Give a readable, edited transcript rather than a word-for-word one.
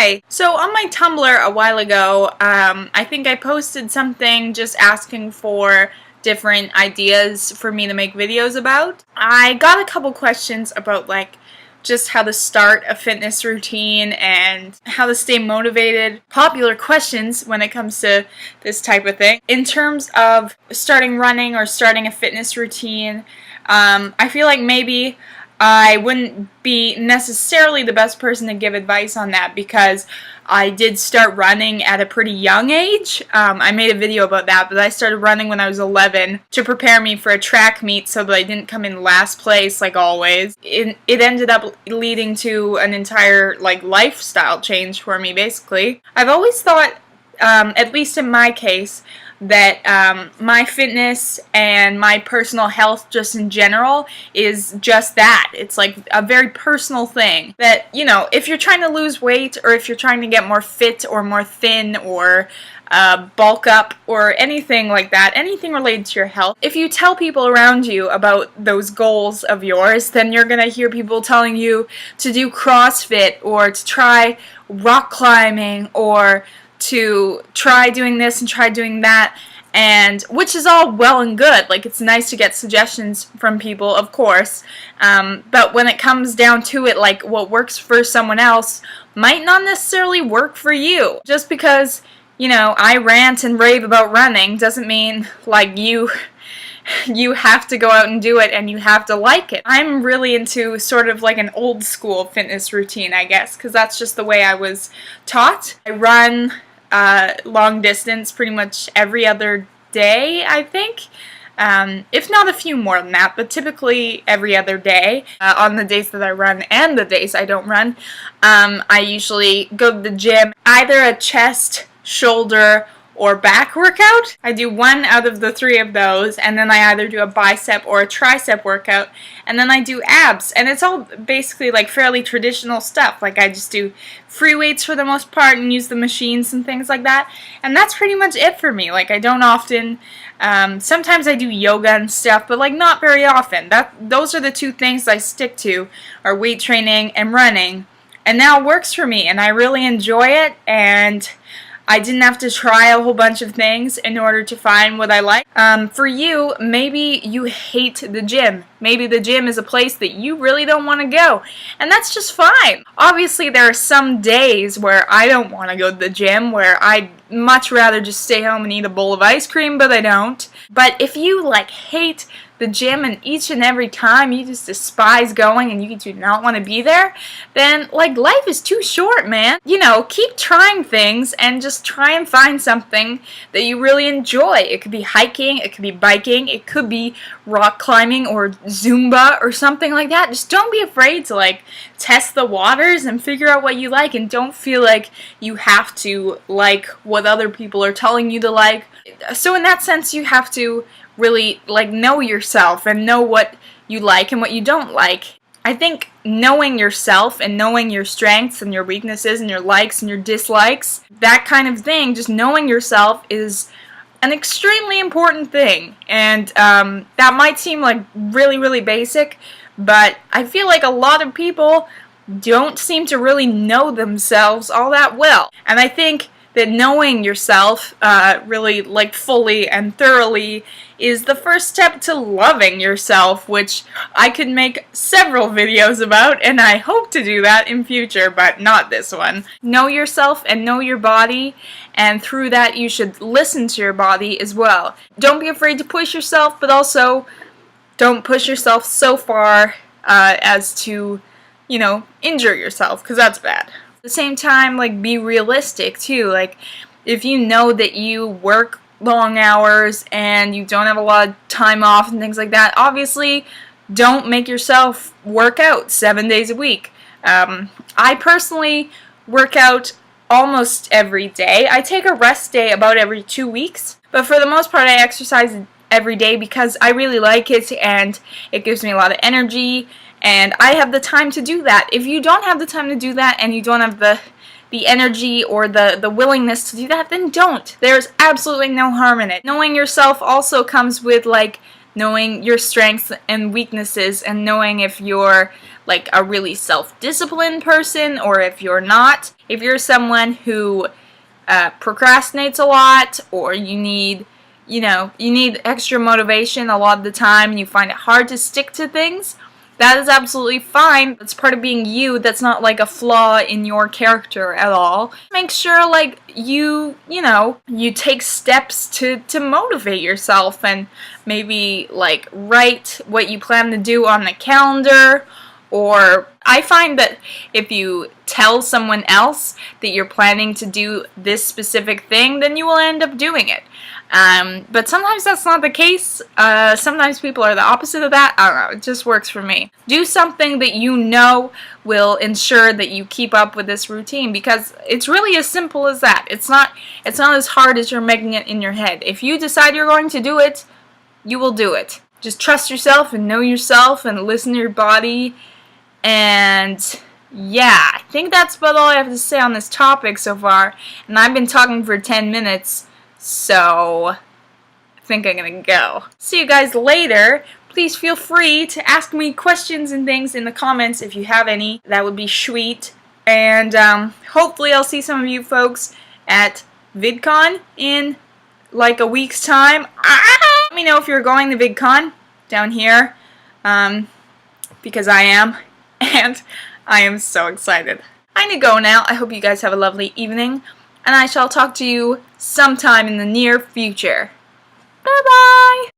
Hi! So on my Tumblr a while ago, I think I posted something just asking for different ideas for me to make videos about. I got a couple questions about just how to start a fitness routine and how to stay motivated. Popular questions when it comes to this type of thing. In terms of starting running or starting a fitness routine, I feel like maybe I wouldn't be necessarily the best person to give advice on that because I did start running at a pretty young age. I made a video about that, but I started running when I was 11 to prepare me for a track meet so that I didn't come in last place like always. It ended up leading to an entire lifestyle change for me basically. I've always thought, at least in my case, that my fitness and my personal health just in general is just that. It's like a very personal thing that, you know, if you're trying to lose weight or if you're trying to get more fit or more thin or bulk up or anything like that, anything related to your health, if you tell people around you about those goals of yours, then you're gonna hear people telling you to do CrossFit or to try rock climbing or to try doing this and try doing that, and which is all well and good. Like, it's nice to get suggestions from people, of course, but when it comes down to it, like, what works for someone else might not necessarily work for you. Just because, you know, I rant and rave about running doesn't mean like you have to go out and do it and you have to like it. I'm really into sort of like an old school fitness routine, I guess, because that's just the way I was taught. I run long distance pretty much every other day, I think. If not a few more than that, but typically every other day. On the days that I run and the days I don't run, I usually go to the gym, either a chest, shoulder, or back workout. I do one out of the three of those, and then I either do a bicep or a tricep workout, and then I do abs, and it's all basically like fairly traditional stuff. Like, I just do free weights for the most part and use the machines and things like that, and that's pretty much it for me. Like, I don't often, sometimes I do yoga and stuff, but like not very often. Those are the two things I stick to, are weight training and running, and now it works for me, and I really enjoy it, and I didn't have to try a whole bunch of things in order to find what I like. For you, maybe you hate the gym. Maybe the gym is a place that you really don't want to go, and that's just fine. Obviously, there are some days where I don't want to go to the gym, where I'd much rather just stay home and eat a bowl of ice cream, but I don't. But if you hate the gym and each and every time you just despise going and you do not want to be there, then life is too short, man. You know, keep trying things and just try and find something that you really enjoy. It could be hiking, it could be biking, it could be rock climbing or Zumba or something like that. Just don't be afraid to test the waters and figure out what you like, and don't feel like you have to like what other people are telling you to like. So in that sense, you have to really know yourself and know what you like and what you don't like. I think knowing yourself and knowing your strengths and your weaknesses and your likes and your dislikes, that kind of thing, just knowing yourself is an extremely important thing. And that might seem really, really basic, but I feel like a lot of people don't seem to really know themselves all that well. And I think that knowing yourself really fully and thoroughly is the first step to loving yourself, which I could make several videos about, and I hope to do that in future, but not this one. Know yourself and know your body, and through that you should listen to your body as well. Don't be afraid to push yourself, but also don't push yourself so far as to, you know, injure yourself, because that's bad. At the same time, be realistic too. If you know that you work long hours and you don't have a lot of time off and things like that, obviously don't make yourself work out 7 days a week. I personally work out almost every day. I take a rest day about every 2 weeks, but for the most part I exercise every day because I really like it and it gives me a lot of energy, and I have the time to do that. If you don't have the time to do that and you don't have the energy or the willingness to do that, then don't. There's absolutely no harm in it. Knowing yourself also comes with knowing your strengths and weaknesses and knowing if you're like a really self-disciplined person, or if you're not. If you're someone who procrastinates a lot, or you need extra motivation a lot of the time and you find it hard to stick to things, that is absolutely fine. It's part of being you. That's not like a flaw in your character at all. Make sure like you take steps to motivate yourself, and maybe like write what you plan to do on the calendar. Or I find that if you tell someone else that you're planning to do this specific thing, then you will end up doing it. But sometimes that's not the case. Sometimes people are the opposite of that. I don't know, it just works for me. Do something that you know will ensure that you keep up with this routine, because it's really as simple as that. It's not as hard as you're making it in your head. If you decide you're going to do it, you will do it. Just trust yourself and know yourself and listen to your body. And yeah, I think that's about all I have to say on this topic so far. And I've been talking for 10 minutes, so I think I'm gonna go. See you guys later. Please feel free to ask me questions and things in the comments if you have any. That would be sweet. And hopefully I'll see some of you folks at VidCon in like a week's time. Let me know if you're going to VidCon down here, because I am. And I am so excited. I need to go now. I hope you guys have a lovely evening, and I shall talk to you sometime in the near future. Bye-bye!